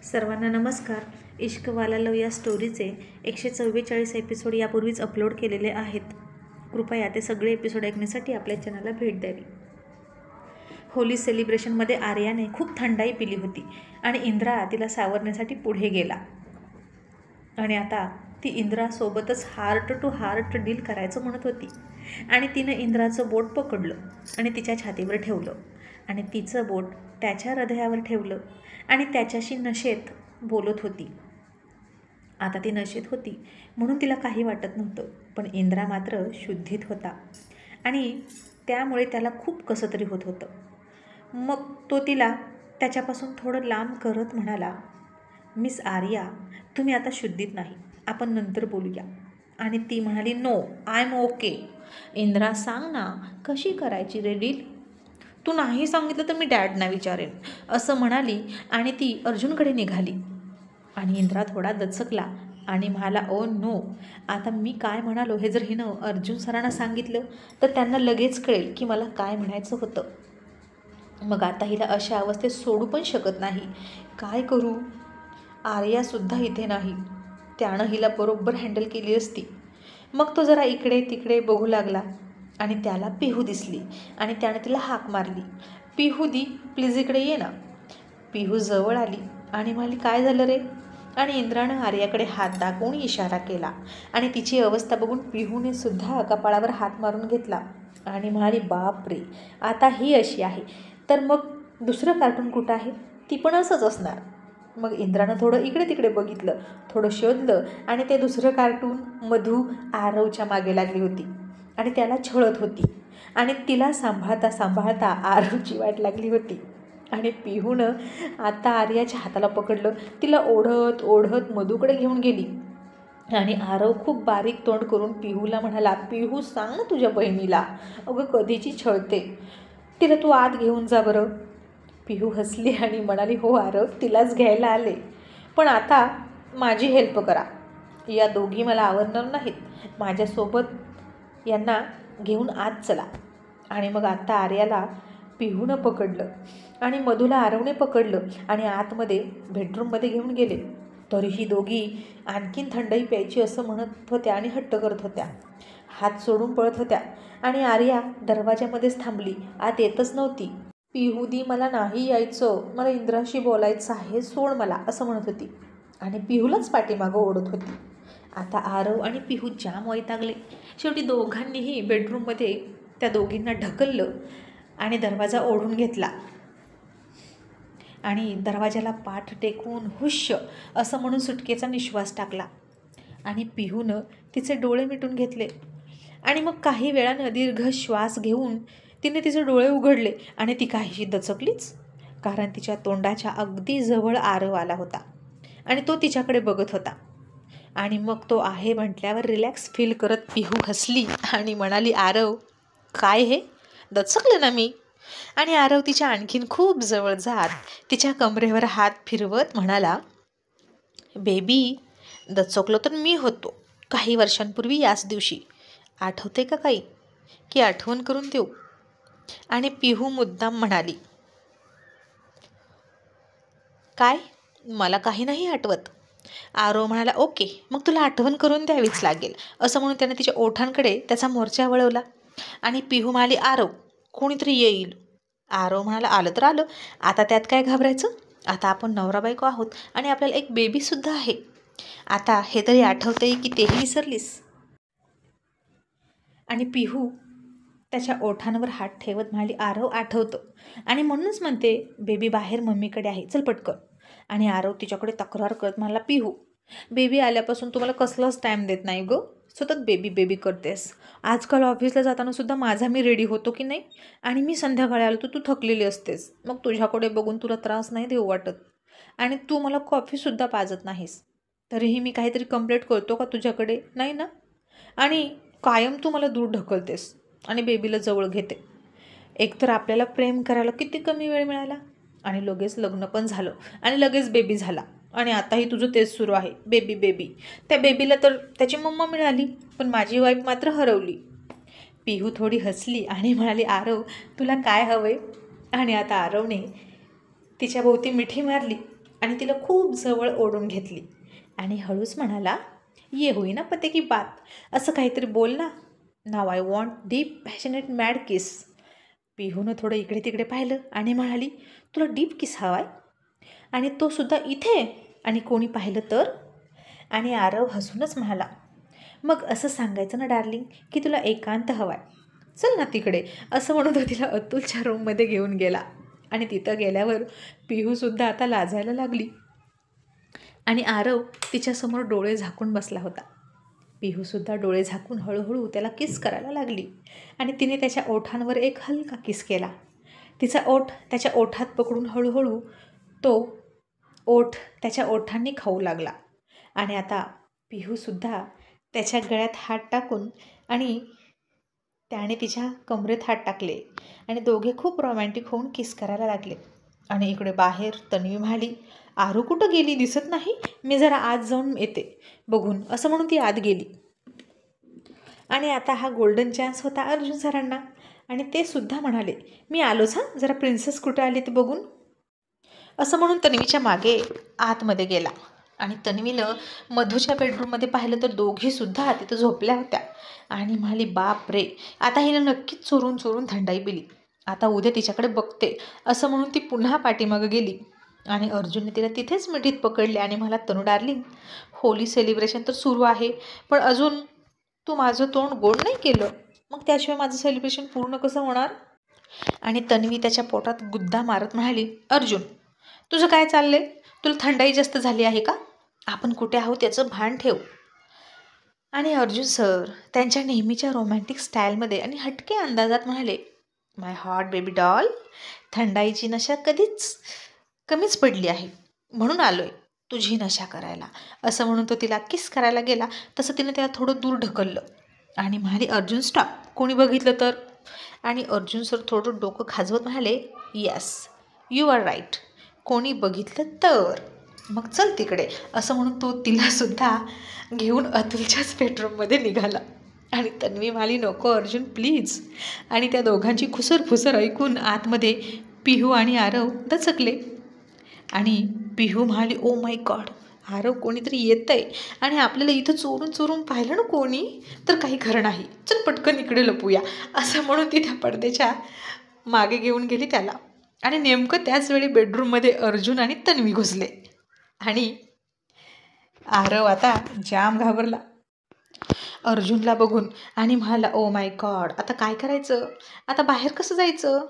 सर्वांना नमस्कार. इश्क वाला लव या स्टोरीचे 144 एपिसोड यापूर्वीच अपलोड केलेले आहेत. कृपया ते सगळे एपिसोड ऐकण्यासाठी आपल्या चॅनलला भेट द्यावी. होली सेलिब्रेशनमध्ये आर्याने खूप थंडाई पिली होती आणि इंद्रा तिला सावरण्यासाठी पुढे गेला. आणि आता ती इंद्रासोबतच हार्ट टू हार्ट डील करायचं म्हणत होती. आणि तिनं इंद्राचं बोट पकडलं आणि तिच्या छातीवर ठेवलं आणि तिचं बोट त्याच्या हृदयावर ठेवलं आणि त्याच्याशी नशेत बोलत होती. आता ती नशेत होती म्हणून तिला काही वाटत नव्हतं, पण इंद्रा मात्र शुद्धीत होता आणि त्यामुळे त्याला खूप कसं तरी होत होतं. मग तो तिला त्याच्यापासून थोडं लांब करत म्हणाला, मिस आर्या, तुम्ही आता शुद्धीत नाही, आपण नंतर बोलूया. आणि ती म्हणाली, no, I am okay. Indra, सांग ना, कशी करायची रे डील? तू नाही सांगितलं तर मी डॅडना विचारेन, असं म्हणाली आणि ती अर्जुनकडे निघाली. आणि इंद्रा थोडा दचकला आणि म्हणाला, ओ नो, आता मी काय म्हणालो हे जर हिनं अर्जुन सरांना सांगितलं तर त्यांना लगेच कळेल की मला काय म्हणायचं होतं. मग आता हिला अशा अवस्थेत सोडू पण शकत नाही. काय करू? आर्यासुद्धा इथे नाही, त्यानं हिला बरोबर हँडल केली असती. मग तो जरा इकडे तिकडे बघू लागला आणि त्याला पिहू दिसली आणि त्याने तिला हाक मारली, पिहू दी, प्लीज इकडे ये ना. पिहू जवळ आली आणि म्हणाली, काय झालं रे? आणि इंद्रानं आर्याकडे हात दाखवून इशारा केला आणि तिची अवस्था बघून पिहूने सुद्धा कपाळावर हात मारून घेतला आणि म्हणाली, बाप रे, आता ही अशी आहे तर मग दुसरं कार्टून कुठं आहे? ती पण असंच असणार. मग इंद्रानं थोडं इकडे तिकडे बघितलं, थोडं शोधलं आणि ते दुसरं कार्टून मधू आरवच्या मागे लागली होती आणि त्याला छळत होती आणि तिला सांभाळता सांभाळता आरवची वाट लागली होती. आणि पिहूनं आता आर्याच्या हाताला पकडलं, तिला ओढत ओढत मधूकडे घेऊन गेली. आणि आरव खूप बारीक तोंड करून पिहूला म्हणाला, पिहू, सांग ना तुझ्या बहिणीला, अगं कधीची छळते, तिला तू आत घेऊन जा बरं. पिहू हसली आणि म्हणाली, हो आरव, तिलाच घ्यायला आले, पण आता माझी हेल्प करा. या दोघी मला आवडणार नाहीत, माझ्यासोबत यांना घेऊन आत चला. आणि मग आता आर्याला पिहूनं पकडलं आणि मधूला आरवने पकडलं आणि आतमध्ये बेडरूममध्ये घेऊन गेले. तरीही दोघी आणखीन थंडाई प्यायची असं म्हणत होत्या आणि हट्ट करत होत्या, हात सोडून पळत होत्या. आणि आर्या दरवाजामध्येच थांबली, आत येतच नव्हती. पिहूदी, मला नाही यायचं, मला इंद्राशी बोलायचं आहे, सोड मला, असं म्हणत होती आणि पिहूलाच पाठीमागं ओढत होती. आता आरव आणि पिहू जाम वैतागले. शेवटी दोघांनीही बेडरूममध्ये त्या दोघींना ढकललं आणि दरवाजा ओढून घेतला आणि दरवाजाला पाठ टेकवून हुश्य असं म्हणून सुटकेचा निश्वास टाकला. आणि पिहूनं तिचे डोळे मिटून घेतले आणि मग काही वेळानं दीर्घ श्वास घेऊन तिने तिचे डोळे उघडले आणि ती काहीशी दचकलीच, कारण तिच्या तोंडाच्या अगदी जवळ आरव आला होता आणि तो तिच्याकडे बघत होता. आणि मग तो आहे म्हटल्यावर रिलॅक्स फील करत पिहू हसली आणि म्हणाली, आरव, काय हे, दचकलं ना मी? आणि आरव तिच्या आणखीन खूप जवळ जात तिच्या कमरेवर हात फिरवत म्हणाला, बेबी, दचकलो तर मी होतो काही वर्षांपूर्वी याच दिवशी, आठवते का काही, की आठवण करून देऊ? आणि पिहू मुद्दाम म्हणाली, काय, मला काही नाही आठवत. आरव म्हणाला, ओके, मग तुला आठवण करून द्यावीच लागेल, असं म्हणून त्याने तिच्या ओठांकडे त्याचा मोर्चा वळवला. आणि पिहू म्हणाली, आरव, कोणीतरी येईल. आरव म्हणाला, आलं तर आलं, आता त्यात काय घाबरायचं, आता आपण नवरा बायको आहोत आणि आपल्याला एक बेबीसुद्धा आहे. आता हे तरी आठवतंय की तेही विसरलीस? आणि पिहू त्याच्या ओठांवर हात ठेवत म्हणाली, आरव, आठवतं, आणि म्हणूनच म्हणते, बेबी बाहेर मम्मीकडे आहे, चल पटकन. आणि आरव तिच्याकडे तक्रार करत म्हणाला, पिहू, बेबी आल्यापासून तुम्हाला कसलाच टाईम देत नाही गं, सतत बेबी बेबी करतेस. आजकाल ऑफिसला जाताना सुद्धा माझा मी रेडी होतो की नाही, आणि मी संध्याकाळी आलो तर तू थकलेली असतेस, मग तुझ्याकडे बघून तुला त्रास नाही देऊ वाटत, आणि तू मला कॉफीसुद्धा पाजत नाहीस. तरीही मी काहीतरी कंप्लेंट करतो का तुझ्याकडे? नाही ना? आणि कायम तू मला दूर ढकलतेस आणि बेबीला जवळ घेते. एकतर आपल्याला प्रेम करायला किती कमी वेळ मिळाला आणि लगेच लग्न पण झालं आणि लगेच बेबी झाला, आणि आताही तुझं तेच सुरू आहे, बेबी बेबी. त्या बेबीला तर त्याची मम्मा मिळाली, पण माझी वाईफ मात्र हरवली. पिहू थोडी हसली आणि म्हणाली, आरव, तुला काय हवंय? आणि आता आरवने तिच्या भोवती मिठी मारली आणि तिला खूप जवळ ओढून घेतली आणि हळूच म्हणाला, ये होई ना पते की बात, असं काहीतरी बोल ना. Now I want deep passionate mad kiss. पिहूनं थोडं इकडे तिकडे पाहिलं आणि म्हणाली, तुला डीप किस हवाय आणि तो सुद्धा इथे, आणि कोणी पाहिलं तर. आणि आरव हसूनच म्हणाला, मग असं सांगायचं ना डार्लिंग की तुला एकांत हवाय, चल ना तिकडे. असं म्हणून तो तिला अतुलच्या रूममध्ये घेऊन गेला आणि तिथं गेल्यावर पिहूसुद्धा आता लाजायला लागली आणि आरव तिच्यासमोर डोळे झाकून बसला होता. पिहूसुद्धा डोळे झाकून हळूहळू त्याला किस करायला लागली आणि तिने त्याच्या ओठांवर एक हलका किस केला. तिचा ओठ त्याच्या ओठात पकडून हळूहळू तो ओठ त्याच्या ओठांनी खाऊ लागला आणि आता पिहूसुद्धा त्याच्या गळ्यात हात टाकून आणि त्याने तिच्या कमरेत हात टाकले आणि दोघे खूप रोमॅन्टिक होऊन किस करायला लागले. आणि इकडे बाहेर तन्वी म्हणाली, आरू कुठं गेली, दिसत नाही, मी जरा आत जाऊन येते बघून. असं म्हणून ती आत गेली. आणि आता हा गोल्डन चान्स होता अर्जुन सरांना आणि ते सुद्धा म्हणाले, मी आलोच हां, जरा प्रिन्सेस कुठे आली ते बघून. असं म्हणून तन्वीच्या मागे आतमध्ये गेला आणि तन्वीनं मधूच्या बेडरूममध्ये पाहिलं तर दोघीसुद्धा तिथं झोपल्या होत्या आणि म्हणाली, बाप रे, आता हिनं नक्कीच चोरून चोरून थंडाई पिली, आता उद्या तिच्याकडे बघते. असं म्हणून ती पुन्हा पाठीमागं गेली आणि अर्जुनने तिला तिथेच मिठीत पकडले आणि मला, तनू डार्लिंग, होली सेलिब्रेशन तर सुरू आहे, पण अजून तू माझं तोंड गोड नाही केलं, मग त्याशिवाय माझं सेलिब्रेशन पूर्ण कसं होणार. आणि तन्वी त्याच्या पोटात गुद्दा मारत म्हणाली, अर्जुन, तुझं काय चाललंय, तुला थंडाई जास्त झाली आहे का, आपण कुठे आहोत याचं भान ठेव. आणि अर्जुन सर त्यांच्या नेहमीच्या रोमॅन्टिक स्टाईलमध्ये आणि हटके अंदाजात म्हणाले, माय हॉट बेबी डॉल, थंडाईची नशा कधीच कमीच पडली आहे, म्हणून आलोय तुझी नशा करायला. असं म्हणून तो तिला किस करायला गेला तसं तिने त्याला थोडं दूर ढकललं आणि म्हणाली, अर्जुन स्टॉप, कोणी बघितलं तर. आणि अर्जुन सर थोडं डोकं खाजवत म्हणाले, येस यू आर राईट, कोणी बघितलं तर मग चल तिकडे. असं म्हणून तो तिलासुद्धा घेऊन अतुलच्याच बेडरूममध्ये निघाला आणि तन्वी म्हणाली, नको अर्जुन प्लीज. आणि त्या दोघांची खुसरफुसर ऐकून आतमध्ये पिहू आणि आरव दचकले आणि पिहू म्हणाली, ओ माय गॉड, आरव कोणीतरी येत आहे आणि आपल्याला इथं चोरून चोरून पाहिलं ना कोणी तर काही खरं नाही, चल पटकन इकडे लपूया. असं म्हणून ती त्या पडद्याच्या मागे घेऊन गेली त्याला आणि नेमकं त्याच वेळी बेडरूममध्ये अर्जुन आणि तन्वी घुसले आणि आरव आता जाम घाबरला अर्जुनला बघून आणि म्हणाला, ओ माय गॉड, आता काय करायचं, आता बाहेर कसं जायचं.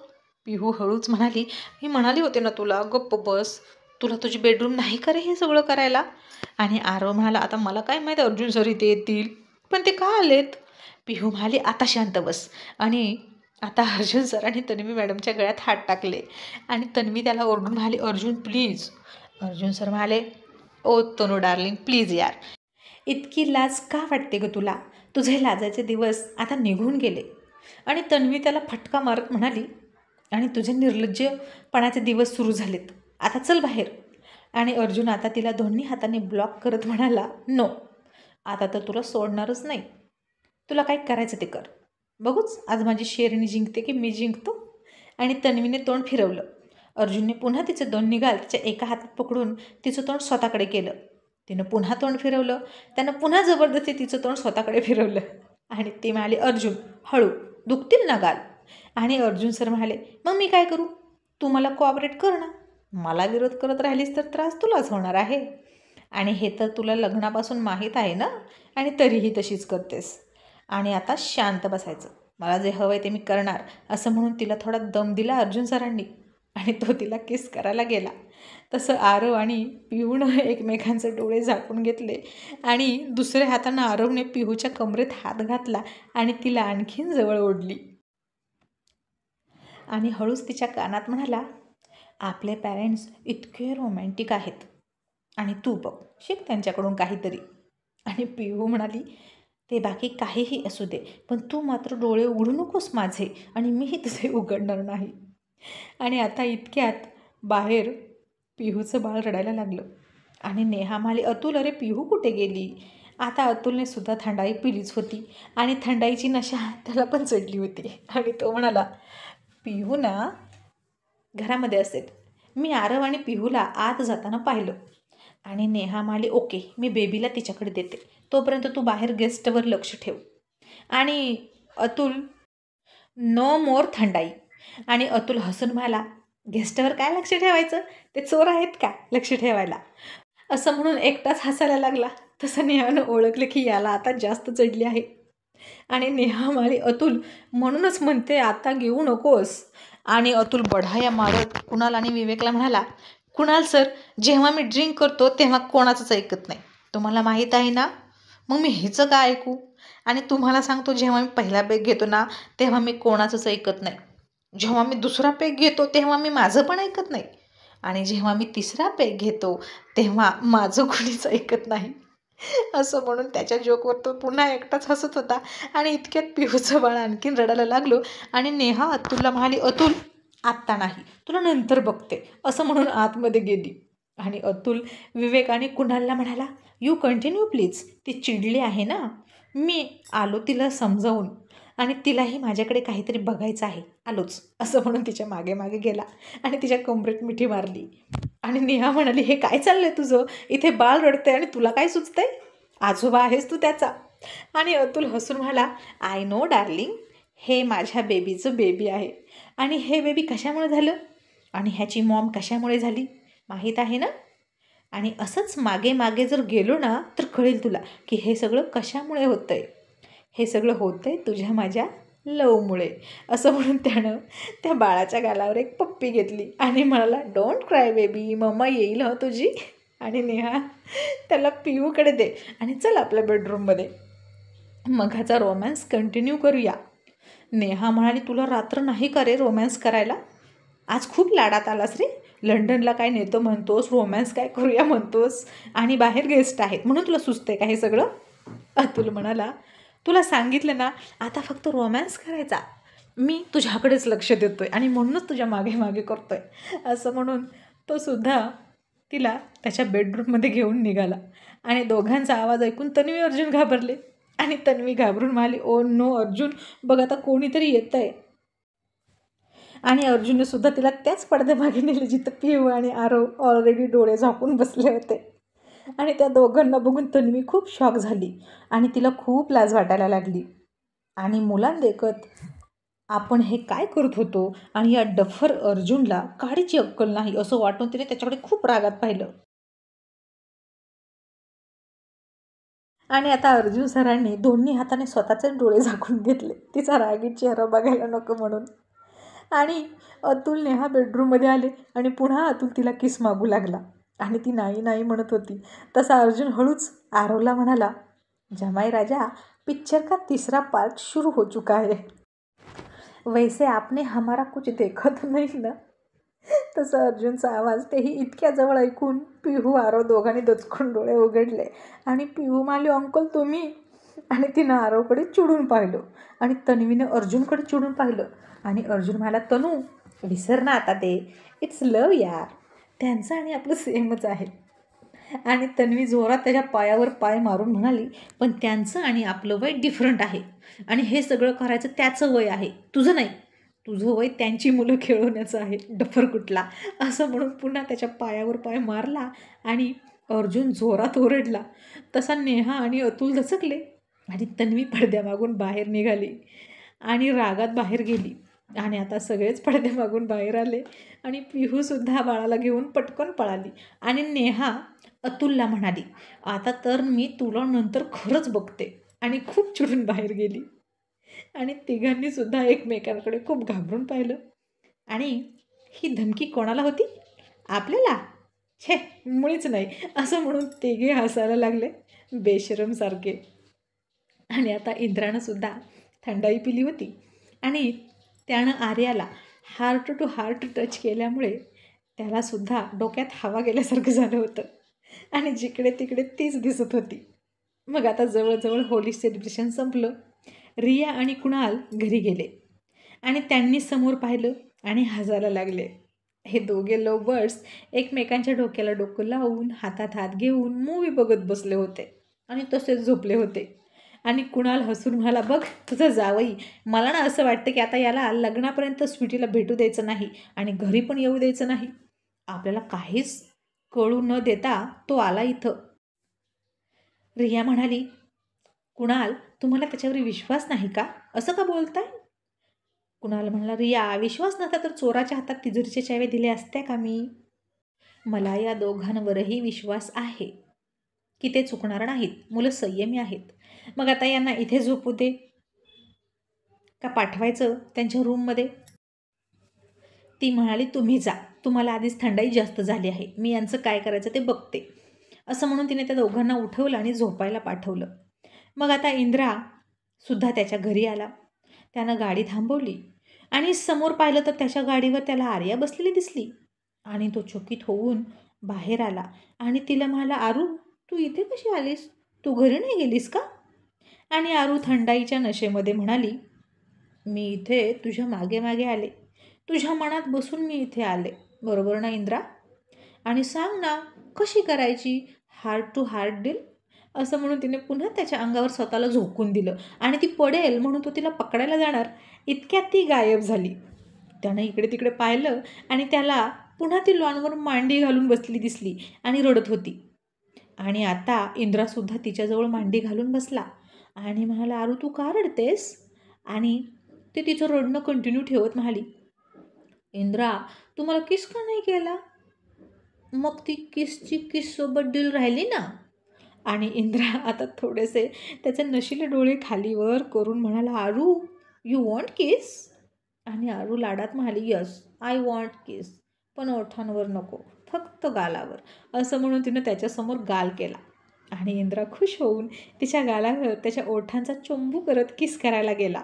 पिहू हळूच म्हणाली, मी म्हणाली होते ना तुला, गप्प बस, तुला तुझी बेडरूम नाही करे हे सगळं करायला. आणि आरव म्हणाला, आता मला काय माहीत अर्जुन सर इथे येतील, पण ते का आलेत. पिहू म्हणाली, आता शांत बस. आणि आता अर्जुन सर आणि तन्वी मॅडमच्या गळ्यात हात टाकले आणि तन्वी त्याला ओरडून म्हणाली, अर्जुन प्लीज. अर्जुन सर म्हणाले, ओ तनू डार्लिंग प्लीज यार, इतकी लाज का वाटते ग तुला, तुझे लाजाचे दिवस आता निघून गेले. आणि तन्वी त्याला फटका मारत म्हणाली, आणि तुझे निर्लज्जपणाचे दिवस सुरू झालेत, आता चल बाहेर. आणि अर्जुन आता तिला दोन्ही हाताने ब्लॉक करत म्हणाला, नो, आता तर तुला सोडणारच नाही, तुला काय करायचं ते कर, बघूच आज माझी शेरणी जिंकते की मी जिंकतो. आणि तन्वीने तोंड फिरवलं. अर्जुनने पुन्हा तिचे दोन्ही गाल तिच्या एका हातात पकडून तिचं तोंड स्वतःकडे केलं. तिनं पुन्हा तोंड फिरवलं, त्यानं पुन्हा जबरदस्ती तिचं तोंड स्वतःकडे फिरवलं आणि ती म्हणाली, अर्जुन हळू, दुखतील ना गाल. आणि अर्जुन सर म्हणाले, मग मी काय करू, तू मला कोऑपरेट कर ना, मला विरोध करत राहिलीस तर त्रास तुलाच होणार आहे. आणि हे तर तुला लग्नापासून माहीत आहे ना, आणि तरीही तशीच करतेस. आणि आता शांत बसायचं, मला जे हवं आहे ते मी करणार. असं म्हणून तिला थोडा दम दिला अर्जुन सरांनी आणि तो तिला किस करायला गेला. तसं आरव आणि पिहूनं एकमेकांचे डोळे झाकून घेतले आणि दुसऱ्या हातानं आरवने पिहूच्या कमरेत हात घातला आणि तिला आणखीन जवळ ओढली आणि हळूच तिच्या कानात म्हणाला, आपले पॅरेंट्स इतके रोमॅन्टिक आहेत आणि तू बघ, शिक त्यांच्याकडून काहीतरी. आणि पिहू म्हणाली, ते बाकी काहीही असू दे, पण तू मात्र डोळे उघडू नकोस माझे आणि मीही तुझे उघडणार नाही. आणि आता इतक्यात बाहेर पिहूचं बाळ रडायला लागलं आणि नेहा म्हणाली, अतुल, अरे पिहू कुठे गेली. आता अतुलने सुद्धा थंडाई पिलीच होती आणि थंडाईची नशा त्याला पण चढली होती आणि तो म्हणाला, पिहू ना घरामध्ये असेल, मी आरव आणि पिहूला आत जाताना पाहिलं आणि नेहा म्हणाली, ओके मी बेबीला तिच्याकडे देते, तोपर्यंत तू बाहेर गेस्टवर लक्ष ठेव. आणि अतुल नो मोर थंडाई. आणि अतुल हसून म्हणाला, गेस्टवर काय लक्ष ठेवायचं, ते चोर आहेत का लक्ष ठेवायला, असं म्हणून एकटाच हसायला लागला. तसं नेहानं ओळखलं की याला आता जास्त चढली आहे. आणि नेहा म्हणाली, अतुल म्हणूनच म्हणते आता घेऊ नकोस. आणि अतुल बढाया मारत कुणाल आणि विवेकला म्हणाला, कुणाल सर, जेव्हा मी ड्रिंक करतो तेव्हा कोणाचंच ऐकत नाही, तुम्हाला माहीत आहे ना, मग मी हिचं का ऐकू. आणि तुम्हाला सांगतो, जेव्हा मी पहिला पेग घेतो ना तेव्हा मी कोणाचंच ऐकत नाही, जेव्हा मी दुसरा पेग घेतो तेव्हा मी माझं पण ऐकत नाही, आणि जेव्हा मी तिसरा पेग घेतो तेव्हा माझं कोणीच ऐकत नाही. असं म्हणून त्याच्या जोकवर तो पुन्हा एकटाच हसत होता. आणि इतक्यात पिहूचं बाळ आणखीन रडायला लागलो. आणि नेहा अतुलला म्हणाली, अतुल आत्ता नाही, तुला नंतर बघते, असं म्हणून आतमध्ये गेली. आणि अतुल विवेक आणि कुणालला म्हणाला, यू कंटिन्यू प्लीज, ती चिडली आहे ना, मी आलो तिला समजावून, आणि तिलाही माझ्याकडे काहीतरी बघायचं आहे, आलोच, असं म्हणून तिच्या मागे मागे गेला आणि तिच्या कमरेत मिठी मारली. आणि नेहा म्हणाली, हे काय चाललंय तुझं, इथे बाळ रडते आणि तुला काय सुचतंय, आजोबा आहेस तू त्याचा. आणि अतुल हसून म्हणाला, आय नो डार्लिंग, हे माझ्या बेबीचं बेबी आहे, आणि हे बेबी कशामुळे झालं आणि ह्याची मॉम कशामुळे झाली माहीत आहे ना. आणि असंच मागे मागे जर गेलो ना तर कळेल तुला की हे सगळं कशामुळे होतं आहे, हे सगळं होतं आहे तुझ्या माझ्या लवमुळे, असं म्हणून त्यानं त्या बाळाच्या गालावर एक पप्पी घेतली आणि म्हणाला, डोंट क्राय बेबी, मम्मा येईल हो तुझी. आणि नेहा त्याला पिऊकडे दे आणि चल आपल्या बेडरूममध्ये, मघाचा रोमॅन्स कंटिन्यू करूया. नेहा म्हणाली, तुला रात्र नाही का रे रोमॅन्स करायला, आज खूप लाडात आलास रे, लंडनला काय नेतो म्हणतोस, रोमॅन्स काय करूया म्हणतोस, आणि बाहेर गेस्ट आहेत म्हणून तुला सुचते का हे सगळं. अतुल म्हणाला, तुला सांगितलं ना आता फक्त रोमॅन्स करायचा, मी तुझ्याकडेच लक्ष देतो आहे आणि म्हणूनच तुझ्या मागे मागे करतो आहे, असं म्हणून तो सुद्धा तिला त्याच्या बेडरूममध्ये घेऊन निघाला. आणि दोघांचा आवाज ऐकून तन्वी अर्जुन घाबरले आणि तन्वी घाबरून म्हणाली, ओ नो अर्जुन, बघ आता कोणीतरी येतं आहे. आणि अर्जुनने सुद्धा तिला त्याच पडद्यामागे नेले जिथं पिहू आणि आरव ऑलरेडी डोळे झाकून बसले होते. आणि त्या दोघांना बघून तन्वी खूप शॉक झाली आणि तिला खूप लाज वाटायला लागली. आणि मुलांदेखत आपण हे काय करत होतो आणि या डफर अर्जुनला काडीची अक्कल नाही असं वाटून तिने त्याच्याकडे खूप रागात पाहिलं. आणि आता अर्जुन सरांनी दोन्ही हाताने स्वतःचे डोळे झाकून घेतले तिचा रागीत चेहरा बघायला नको म्हणून. आणि अतुल नेहा बेडरूममध्ये आले आणि पुन्हा अतुल तिला किस मागू लागला आणि ती नाही नाही म्हणत होती. तसा अर्जुन हळूच आरवला म्हणाला, जमाई राजा, पिक्चर का तीसरा पार्ट शुरू हो चुका है, वैसे आपने हमारा कुछ देखा तो नहीं ना. तसं अर्जुनचा आवाज तेही इतक्या जवळ ऐकून पिहू आरव दोघांनी दचकून डोळे उघडले. आणि पिहू म्हणाली, अंकल तुम्ही. आणि तिनं आरवकडे चिडून पाहिलं आणि तन्वीनं अर्जुनकडे चिडून पाहिलं. आणि अर्जुन म्हणाला, तनू विसर ना आता ते, इट्स लव यार, त्यांचं आणि आपलं सेमच आहे. आणि तन्वी जोरात त्याच्या पायावर पाय मारून म्हणाली, पण त्यांचं आणि आपलं वय डिफरंट आहे आणि हे सगळं करायचं त्याचं वय आहे, तुझं नाही, तुझं वय त्यांची मुलं खेळवण्याचं आहे, डफर कुठला, असं म्हणून पुन्हा त्याच्या पायावर पाय मारला आणि अर्जुन जोरात ओरडला. तसा नेहा आणि अतुल दचकले आणि तन्वी पडद्यामागून बाहेर निघाली आणि रागात बाहेर गेली. आणि आता सगळेच पडद्यामागून बाहेर आले आणि पिहूसुद्धा बाळाला घेऊन पटकन पळाली. आणि नेहा अतुलला म्हणाली, आता तर मी तुला नंतर खरंच बघते, आणि खूप चिडून बाहेर गेली. आणि तिघांनीसुद्धा एकमेकांकडे खूप घाबरून पाहिलं. आणि ही धमकी कोणाला होती, आपल्याला, छे मुळीच नाही, असं म्हणून तिघे हसायला लागले बेशरमसारखे. आणि आता इंद्रानंसुद्धा थंडाई पिली होती आणि त्यानं आर्याला हार्ट टू हार्ट टच केल्यामुळे त्यालासुद्धा डोक्यात हवा गेल्यासारखं झालं होतं आणि जिकडे तिकडे तीच दिसत होती. मग आता जवळजवळ होली सेलिब्रेशन संपलं. रिया आणि कुणाल घरी गेले आणि त्यांनी समोर पाहिलं आणि हसायला लागले. हे दोघे लव बर्ड्स एकमेकांच्या डोक्याला डोकं लावून हातात हात घेऊन मूवी बघत बसले होते आणि तसेच झोपले होते. आणि कुणाल हसून म्हणाला, बघ तुझं जावई, मला ना असं वाटतं की आता याला लग्नापर्यंत स्वीटीला भेटू द्यायचं नाही आणि घरी पण येऊ द्यायचं नाही. आपल्याला काहीच कळू न देता तो आला इथं. रिया म्हणाली, कुणाल, तुम्हाला त्याच्यावर विश्वास नाही का? असं का बोलताय? कुणाल म्हणाला, रिया, विश्वास नसता तर चोराच्या हातात तिजोरीच्या चाव्या दिल्या असत्या का मी? मला या दोघांवरही विश्वास आहे की ते चुकणार नाहीत. मुलं संयमी आहेत. मग आता यांना इथे झोपू दे का पाठवायचं त्यांच्या रूममध्ये? ती म्हणाली, तुम्ही जा, तुम्हाला आधीच थंडाई जास्त झाली आहे, मी यांचं काय करायचं ते बघते. असं म्हणून तिने त्या दोघांना उठवलं आणि झोपायला पाठवलं. मग आता इंद्रा सुद्धा त्याच्या घरी आला. त्यानं गाडी थांबवली आणि समोर पाहिलं तर त्याच्या गाडीवर त्याला आर्या बसलेली दिसली. आणि तो चकित होऊन बाहेर आला आणि तिला म्हणाला, आरू, तू इथे कशी आलीस? तू घरी नाही गेलीस का? आणि आरू थंडाईच्या नशेमध्ये म्हणाली, मी इथे तुझ्या मागे मागे आले, तुझ्या मनात बसून मी इथे आले, बरोबर ना इंद्रा? आणि सांग ना, कशी करायची हार्ट टू हार्ट डील? असं म्हणून तिने पुन्हा त्याच्या अंगावर स्वतःला झोकून दिलं आणि ती पडेल म्हणून तो तिला पकडायला जाणार, इतक्यात ती गायब झाली. त्यानं इकडे तिकडे पाहिलं आणि त्याला पुन्हा ती लॉनवर मांडी घालून बसली दिसली आणि रडत होती. आणि आता इंद्रासुद्धा तिच्याजवळ मांडी घालून बसला आणि म्हणाला, आरू, तू का रडतेस? आणि ते तिचं रडणं कंटिन्यू ठेवत म्हणाली, इंद्रा, तू मला किस का नाही केला? मग ती किसची किससोबत डील राहिली ना? आणि इंद्रा आता थोडेसे त्याचे नशिले डोळे खालीवर करून म्हणाला, आरू, यू वॉन्ट किस? आणि आरू लाडात म्हणाली, यस, आय वॉन्ट किस, पण ओठांवर नको, फक्त गालावर. असं म्हणून तिनं त्याच्यासमोर गाल केला आणि इंद्रा खुश होऊन तिच्या गालावर त्याच्या ओठांचा चोंबू करत किस करायला गेला.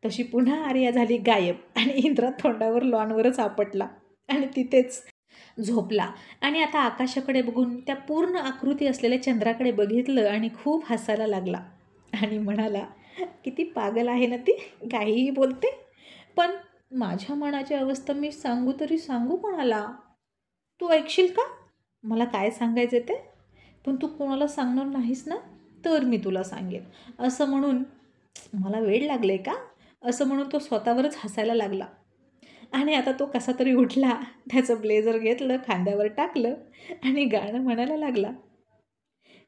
तशी पुन्हा आर्या झाली गायब आणि इंद्रा तोंडावर लॉनवरच आपटला आणि तिथेच झोपला. आणि आता आकाशाकडे बघून त्या पूर्ण आकृती असलेल्या चंद्राकडे बघितलं आणि खूप हसायला लागला आणि म्हणाला, किती पागल आहे ना ती, काहीही बोलते. पण माझ्या मनाची अवस्था मी सांगू तरी सांगू कोणाला? तू ऐकशील का मला काय सांगायचं ते? पण तू कोणाला सांगणार नाहीस ना, तर मी तुला सांगेन. असं म्हणून मला वेड लागले का? असं म्हणून तो स्वतःवरच हसायला लागला. आणि आता तो कसा तरी उठला, त्याचं ब्लेझर घेतलं, खांद्यावर टाकलं आणि गाणं म्हणायला लागला,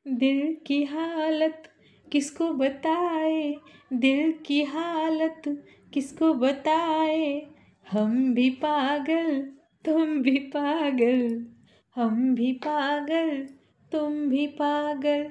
दिल की हालत किसको बताए, दिल की हालत किसको बताए, हम भी पागल तुम भी पागल, हम भी पागल तुम भी पागल.